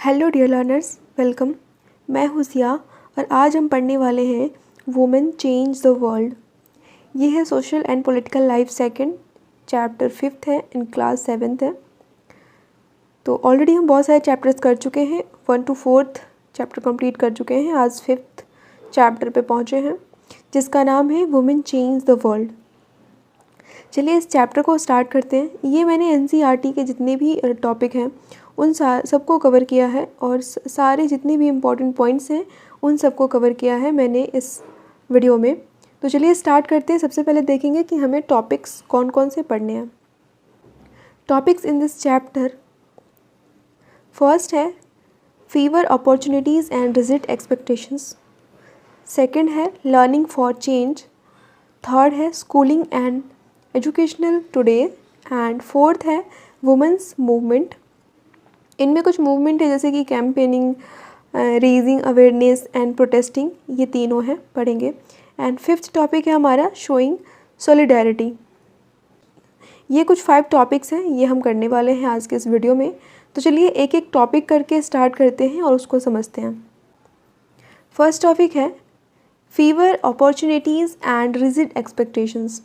Hello dear learners, welcome. मैं हूँ सिया और आज हम पढ़ने वाले हैं वुमेन चेंज द वर्ल्ड। ये है social and political life second, chapter 5th है, इन क्लास 7th है। तो ऑलरेडी हम बहुत सारे चैप्टर्स कर चुके हैं, 1 to 4th चैप्टर कंप्लीट कर चुके हैं। आज 5th चैप्टर पे पहुँचे हैं जिसका नाम है वुमेन चेंज द वर्ल्ड। चलिए इस चैप्टर को स्टार्ट करते हैं। ये मैंने एनसीईआरटी के जितने भी टॉपिक हैं उन सबको कवर किया है और सारे जितने भी इम्पॉर्टेंट पॉइंट्स हैं उन सबको कवर किया है मैंने इस वीडियो में। तो चलिए स्टार्ट करते हैं। सबसे पहले देखेंगे कि हमें टॉपिक्स कौन कौन से पढ़ने हैं। Topics in this chapter, first है fewer opportunities and rigid expectations. Second है लर्निंग फॉर चेंज। थर्ड है schooling and educational today and fourth है वुमेंस मूवमेंट। इनमें कुछ मूवमेंट है जैसे कि campaigning, raising awareness and protesting, ये तीनों हैं, पढ़ेंगे। एंड फिफ्थ टॉपिक है हमारा शोइंग सॉलिडेरिटी। ये कुछ 5 टॉपिक्स हैं, ये हम करने वाले हैं आज के इस वीडियो में। तो चलिए एक एक टॉपिक करके स्टार्ट करते हैं और उसको समझते हैं। फर्स्ट टॉपिक है fewer opportunities and rigid expectations.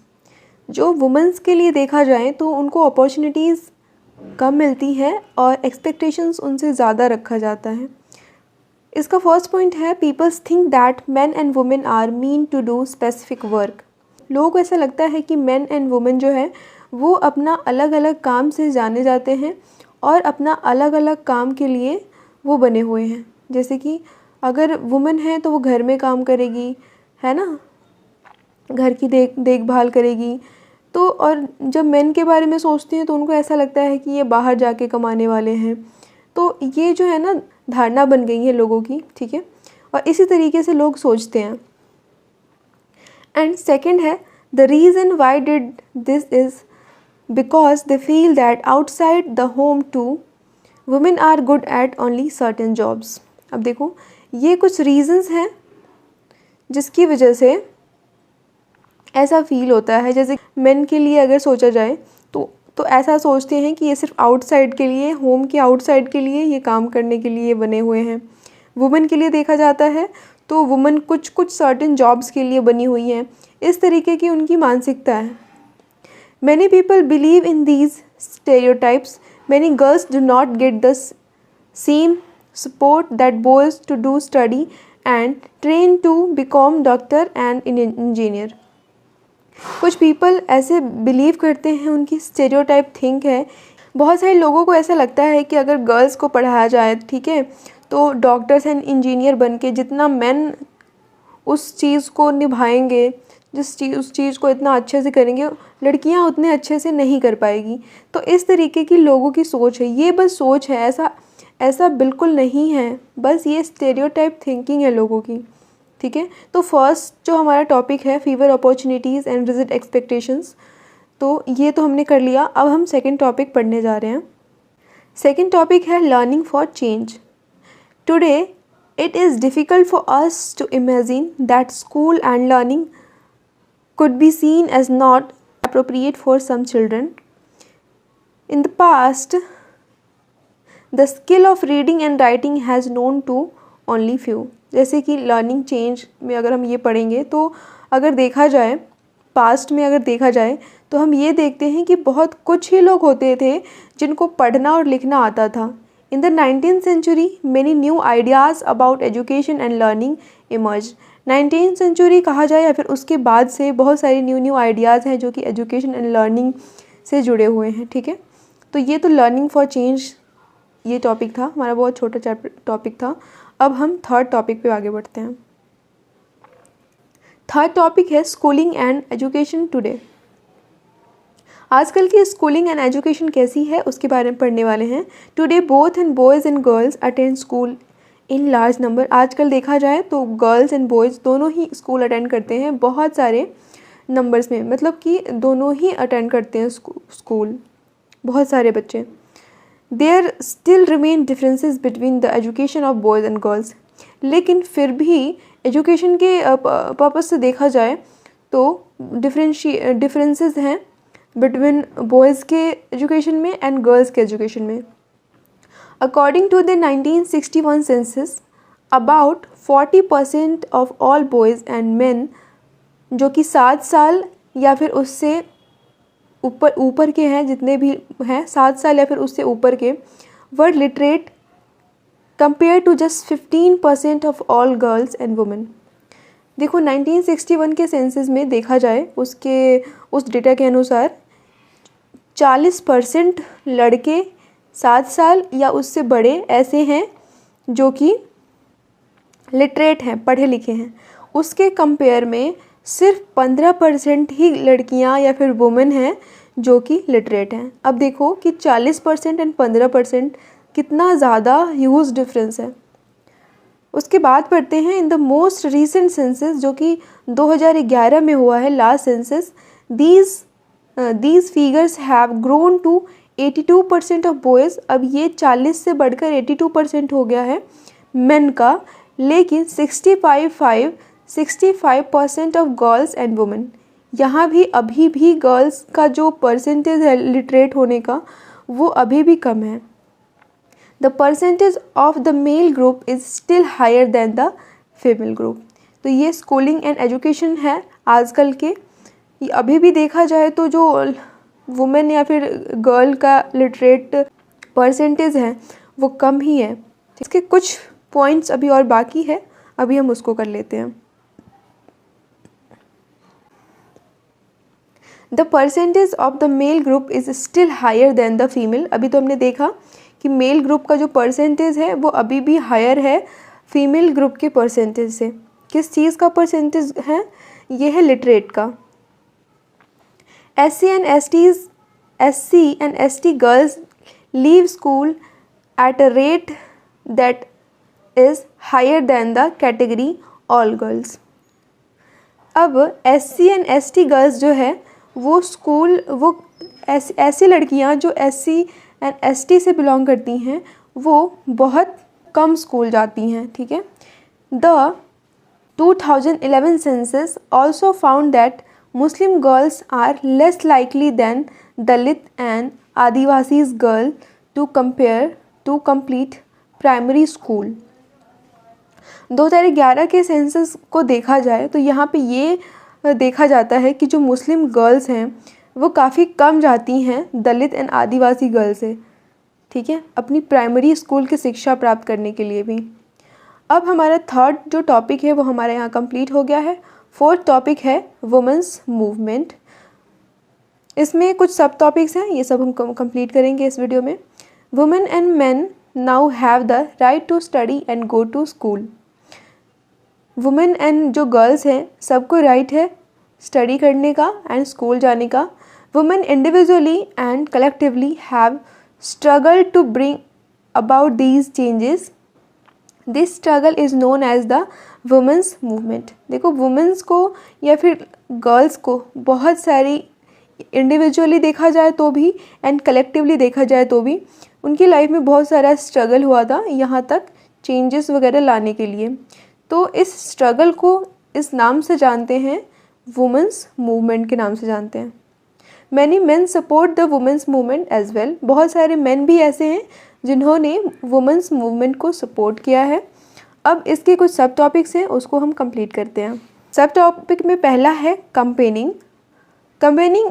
जो वुमेंस के लिए देखा जाए तो उनको अपॉर्चुनिटीज़ कम मिलती है और एक्सपेक्टेशंस उनसे ज़्यादा रखा जाता है। इसका फर्स्ट पॉइंट है peoples think that men and women are mean to do specific work. लोगों को ऐसा लगता है कि मेन एंड वुमेन जो है वो अपना अलग अलग काम से जाने जाते हैं और अपना अलग अलग काम के लिए वो बने हुए हैं। जैसे कि अगर वुमेन है तो वो घर में काम करेगी, है ना, घर की देखभाल करेगी। तो और जब मेन के बारे में सोचते हैं तो उनको ऐसा लगता है कि ये बाहर जाके कमाने वाले हैं। तो ये जो है ना धारणा बन गई है लोगों की, ठीक है, और इसी तरीके से लोग सोचते हैं। एंड सेकंड है the reason why did this is because they feel that outside the home to women are good at only certain jobs. अब देखो ये कुछ रीज़न्स हैं जिसकी वजह से ऐसा फील होता है। जैसे मेन के लिए अगर सोचा जाए तो ऐसा सोचते हैं कि ये सिर्फ आउटसाइड के लिए, होम के आउटसाइड के लिए ये काम करने के लिए बने हुए हैं। वुमेन के लिए देखा जाता है तो वुमेन कुछ सर्टेन जॉब्स के लिए बनी हुई हैं। इस तरीके की उनकी मानसिकता है। Many people believe in these stereotypes. Many girls do not get the same support that boys to do study and train to become doctor and engineer. कुछ पीपल ऐसे बिलीव करते हैं, उनकी स्टेरियोटाइप थिंक है। बहुत सारे लोगों को ऐसा लगता है कि अगर गर्ल्स को पढ़ाया जाए, ठीक है, तो डॉक्टर्स एंड इंजीनियर बन के जितना मेन उस चीज़ को निभाएंगे, उस चीज़ को इतना अच्छे से करेंगे, लड़कियां उतने अच्छे से नहीं कर पाएगी। तो इस तरीके की लोगों की सोच है। ये बस सोच है, ऐसा बिल्कुल नहीं है, बस ये स्टेरियोटाइप थिंकिंग है लोगों की, ठीक है। तो फर्स्ट जो हमारा टॉपिक है fewer opportunities and rigid expectations, तो ये तो हमने कर लिया। अब हम सेकंड टॉपिक पढ़ने जा रहे हैं। सेकंड टॉपिक है learning for change. Today it is difficult for us to imagine that school and learning could be seen as not appropriate for some children. In the past, the skill of reading and writing has known to only few. जैसे कि learning change में अगर हम ये पढ़ेंगे तो अगर देखा जाए, पास्ट में अगर देखा जाए तो हम ये देखते हैं कि बहुत कुछ ही लोग होते थे जिनको पढ़ना और लिखना आता था। In the 19th century, many new ideas about education and learning emerged. 19th century कहा जाए या फिर उसके बाद से बहुत सारी न्यू आइडियाज़ हैं जो कि एजुकेशन एंड लर्निंग से जुड़े हुए हैं, ठीक है। तो ये तो लर्निंग फॉर चेंज ये टॉपिक था हमारा, बहुत छोटा टॉपिक था। अब हम थर्ड टॉपिक पे आगे बढ़ते हैं। थर्ड टॉपिक है स्कूलिंग एंड एजुकेशन टुडे। आजकल की स्कूलिंग एंड एजुकेशन कैसी है उसके बारे में पढ़ने वाले हैं। Today both and boys and girls attend school in large number. आजकल देखा जाए तो गर्ल्स एंड बॉयज़ दोनों ही स्कूल अटेंड करते हैं बहुत सारे नंबर्स में, मतलब कि दोनों ही अटेंड करते हैं स्कूल, बहुत सारे बच्चे। There still remain differences between the education of boys and girls. लेकिन फिर भी एजुकेशन के पर्पज़ से देखा जाए तो डिफरेंसेस हैं बिटवीन बॉयज़ के एजुकेशन में एंड गर्ल्स के एजुकेशन में। According to the 1961 census, about 40% of all boys and men जो कि 7 साल या फिर उससे ऊपर के हैं, जितने भी हैं 7 साल या फिर उससे ऊपर के, were literate compare to just 15% of all girls and women. देखो 1961 के सेंसस में देखा जाए उस डेटा के अनुसार 40% लड़के 7 साल या उससे बड़े ऐसे हैं जो कि लिटरेट हैं, पढ़े लिखे हैं। उसके कंपेयर में सिर्फ 15% ही लड़कियां या फिर वुमेन हैं जो कि लिटरेट हैं। अब देखो कि 40% एंड 15% कितना ज़्यादा ह्यूज डिफरेंस है। उसके बाद पढ़ते हैं in the most recent census जो कि 2011 में हुआ है, last census, these figures have grown to 82% of boys. अब ये 40 से बढ़कर 82% हो गया है मेन का, लेकिन 65% ऑफ गर्ल्स एंड वुमेन। यहाँ भी अभी भी गर्ल्स का जो परसेंटेज है लिटरेट होने का वो अभी भी कम है। The percentage of the male group is still higher than the female group. तो ये स्कूलिंग एंड एजुकेशन है आजकल के। अभी भी देखा जाए तो जो वुमेन या फिर गर्ल का लिटरेट परसेंटेज है वो कम ही है। इसके कुछ पॉइंट्स अभी और बाकी है, अभी हम उसको कर लेते हैं। The percentage of the male group is still higher than the female. अभी तो हमने देखा कि मेल ग्रुप का जो परसेंटेज है वो अभी भी हायर है फीमेल ग्रुप के परसेंटेज से। किस चीज़ का परसेंटेज है? ये है लिटरेट का। SC and ST girls leave school at a rate that is higher than the category all girls। अब SC and ST गर्ल्स जो है वो ऐसी लड़कियां जो SC एंड ST से बिलोंग करती हैं वो बहुत कम स्कूल जाती हैं, ठीक है। The 2011 census also found that Muslim girls are less likely than Dalit and Adivasis girl to complete primary school। 2011 के सेंसस को देखा जाए तो यहाँ पे ये देखा जाता है कि जो मुस्लिम गर्ल्स हैं वो काफ़ी कम जाती हैं दलित एंड आदिवासी गर्ल से, ठीक है, अपनी प्राइमरी स्कूल की शिक्षा प्राप्त करने के लिए भी। अब हमारा थर्ड जो टॉपिक है वो हमारे यहाँ कंप्लीट हो गया है। फोर्थ टॉपिक है वुमेंस मूवमेंट। इसमें कुछ सब टॉपिक्स हैं, ये सब हम कंप्लीट करेंगे इस वीडियो में। Women and men now have the right to study and go to school. Women and जो गर्ल्स हैं सबको राइट है स्टडी करने का एंड स्कूल जाने का। Women individually and collectively have struggle to bring about these changes. This struggle is known as the women's movement. देखो women's को या फिर गर्ल्स को बहुत सारी इंडिविजुअली देखा जाए तो भी एंड कलेक्टिवली देखा जाए तो भी उनकी लाइफ में बहुत सारा स्ट्रगल हुआ था यहाँ तक चेंजेस वगैरह लाने के लिए। तो इस स्ट्रगल को इस नाम से जानते हैं, वुमेंस मूवमेंट के नाम से जानते हैं। Many men support the women's movement as well. बहुत सारे मेन भी ऐसे हैं जिन्होंने वुमेंस मूवमेंट को सपोर्ट किया है। अब इसके कुछ सब टॉपिक्स हैं, उसको हम कंप्लीट करते हैं। सब टॉपिक में पहला है campaigning. Campaigning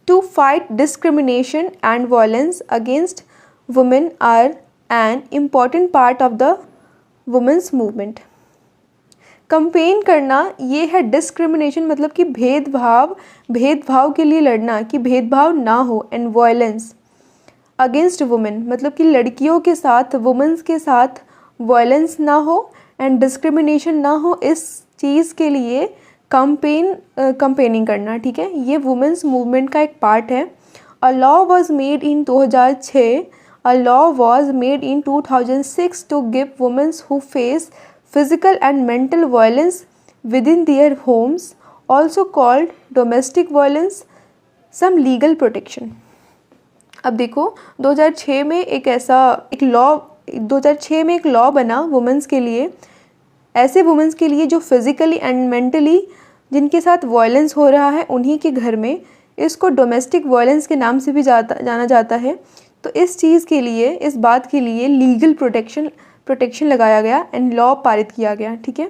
to fight discrimination and violence against women are an important part of the women's movement. Campaign करना ये है डिस्क्रिमिनेशन, मतलब कि भेदभाव के लिए लड़ना, कि भेदभाव ना हो, एंड वायलेंस अगेंस्ट वुमेन मतलब कि लड़कियों के साथ, वुमेन्स के साथ वायलेंस ना हो एंड डिस्क्रिमिनेशन ना हो, इस चीज़ के लिए कंपेनिंग करना, ठीक है। ये वुमेंस मूवमेंट का एक पार्ट है। A law was made in 2006, a law was made in 2006 to give womens who face physical and mental violence within their homes, also called domestic violence, some legal protection। अब देखो 2006 में एक law बना women's के लिए, ऐसे women's के लिए जो फिज़िकली एंड मेंटली जिनके साथ वायलेंस हो रहा है उन्हीं के घर में। इसको डोमेस्टिक वायलेंस के नाम से भी जाना जाता है, तो इस चीज़ के लिए, इस बात के लिए लीगल प्रोटेक्शन लगाया गया एंड लॉ पारित किया गया। ठीक है,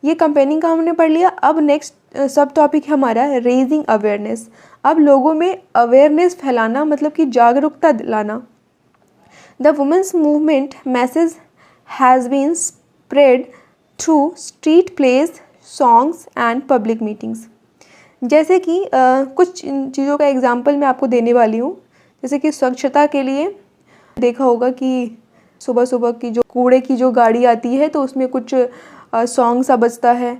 ये कंपेनिंग का हमने पढ़ लिया। अब नेक्स्ट सब टॉपिक है हमारा रेजिंग अवेयरनेस। अब लोगों में अवेयरनेस फैलाना, मतलब कि जागरूकता दिलाना। The women's movement message has been spread through street plays, songs and public meetings. जैसे कि कुछ चीज़ों का एग्जाम्पल मैं आपको देने वाली हूँ। जैसे कि स्वच्छता के लिए देखा होगा कि सुबह सुबह की जो कूड़े की जो गाड़ी आती है तो उसमें कुछ सॉन्ग सा बजता है।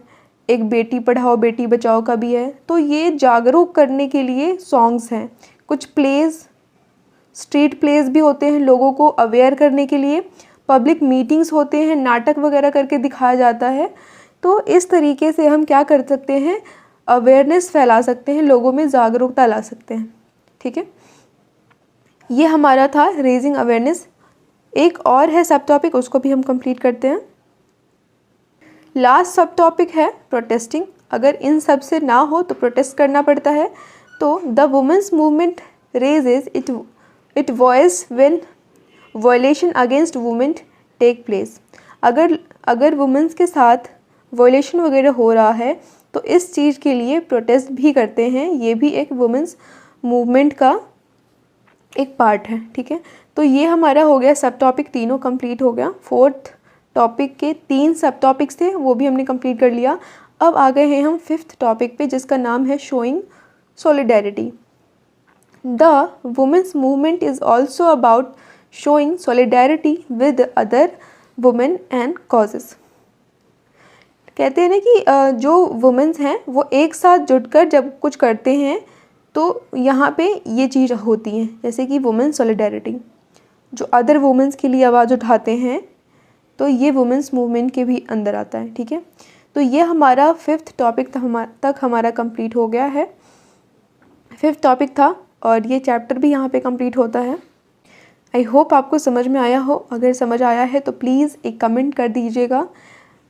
एक बेटी पढ़ाओ बेटी बचाओ का भी है। तो ये जागरूक करने के लिए सॉन्ग्स हैं। कुछ प्लेज, स्ट्रीट प्लेज भी होते हैं लोगों को अवेयर करने के लिए। पब्लिक मीटिंग्स होते हैं, नाटक वगैरह करके दिखाया जाता है। तो इस तरीके से हम क्या कर सकते हैं, अवेयरनेस फैला सकते हैं, लोगों में जागरूकता ला सकते हैं। ठीक है, ये हमारा था रेजिंग अवेयरनेस। एक और है सब टॉपिक, उसको भी हम कंप्लीट करते हैं। लास्ट सब टॉपिक है प्रोटेस्टिंग। अगर इन सब से ना हो तो प्रोटेस्ट करना पड़ता है। तो the women's movement raises it voice when violation against women take place. अगर वुमेन्स के साथ वायलेशन वगैरह हो रहा है तो इस चीज़ के लिए प्रोटेस्ट भी करते हैं। ये भी एक वुमेन्स मूवमेंट का एक पार्ट है। ठीक है, तो ये हमारा हो गया सब टॉपिक, तीनों कंप्लीट हो गया। 4th टॉपिक के 3 सब टॉपिक्स थे, वो भी हमने कंप्लीट कर लिया। अब आ गए हैं हम 5th टॉपिक पे, जिसका नाम है showing solidarity. The women's movement is also about showing solidarity with other women and causes. कहते हैं ना कि जो वुमेन्स हैं वो एक साथ जुटकर जब कुछ करते हैं तो यहाँ पे ये चीज़ होती है, जैसे कि वुमेन सॉलिडेरिटी, जो अदर वुमेन्स के लिए आवाज़ उठाते हैं, तो ये वुमेन्स मूवमेंट के भी अंदर आता है। ठीक है, तो ये हमारा 5th टॉपिक तक हमारा कंप्लीट हो गया है। 5th टॉपिक था और ये चैप्टर भी यहाँ पे कंप्लीट होता है। आई होप आपको समझ में आया हो। अगर समझ आया है तो प्लीज़ एक कमेंट कर दीजिएगा,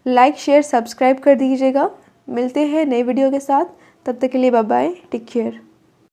लाइक शेयर सब्सक्राइब कर दीजिएगा। मिलते हैं नए वीडियो के साथ, तब तक के लिए बाय बाय, टेक केयर।